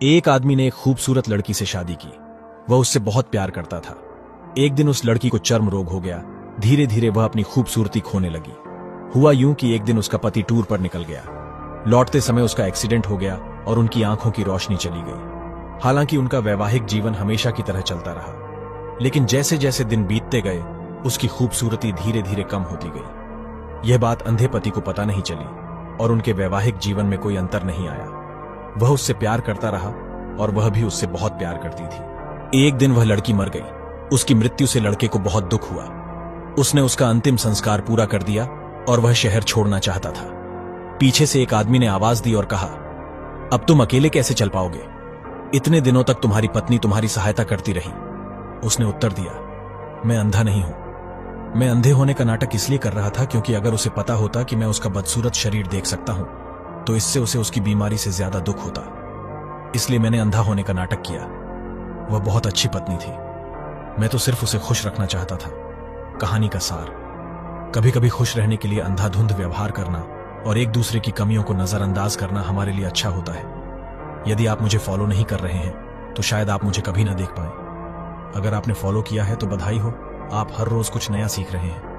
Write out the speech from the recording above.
एक आदमी ने एक खूबसूरत लड़की से शादी की। वह उससे बहुत प्यार करता था। एक दिन उस लड़की को चर्म रोग हो गया। धीरे धीरे वह अपनी खूबसूरती खोने लगी। हुआ यूं कि एक दिन उसका पति टूर पर निकल गया। लौटते समय उसका एक्सीडेंट हो गया और उनकी आंखों की रोशनी चली गई। हालांकि उनका वैवाहिक जीवन हमेशा की तरह चलता रहा, लेकिन जैसे जैसे दिन बीतते गए उसकी खूबसूरती धीरे धीरे कम होती गई। यह बात अंधे पति को पता नहीं चली और उनके वैवाहिक जीवन में कोई अंतर नहीं आया। वह उससे प्यार करता रहा और वह भी उससे बहुत प्यार करती थी। एक दिन वह लड़की मर गई। उसकी मृत्यु से लड़के को बहुत दुख हुआ। उसने उसका अंतिम संस्कार पूरा कर दिया और वह शहर छोड़ना चाहता था। पीछे से एक आदमी ने आवाज दी और कहा, अब तुम अकेले कैसे चल पाओगे? इतने दिनों तक तुम्हारी पत्नी तुम्हारी सहायता करती रही। उसने उत्तर दिया, मैं अंधा नहीं हूं। मैं अंधे होने का नाटक इसलिए कर रहा था क्योंकि अगर उसे पता होता कि मैं उसका बदसूरत शरीर देख सकता हूं तो इससे उसे उसकी बीमारी से ज्यादा दुख होता। इसलिए मैंने अंधा होने का नाटक किया। वह बहुत अच्छी पत्नी थी। मैं तो सिर्फ उसे खुश रखना चाहता था। कहानी का सार, कभी कभी खुश रहने के लिए अंधाधुंध व्यवहार करना और एक दूसरे की कमियों को नजरअंदाज करना हमारे लिए अच्छा होता है। यदि आप मुझे फॉलो नहीं कर रहे हैं तो शायद आप मुझे कभी ना देख पाए। अगर आपने फॉलो किया है तो बधाई हो, आप हर रोज कुछ नया सीख रहे हैं।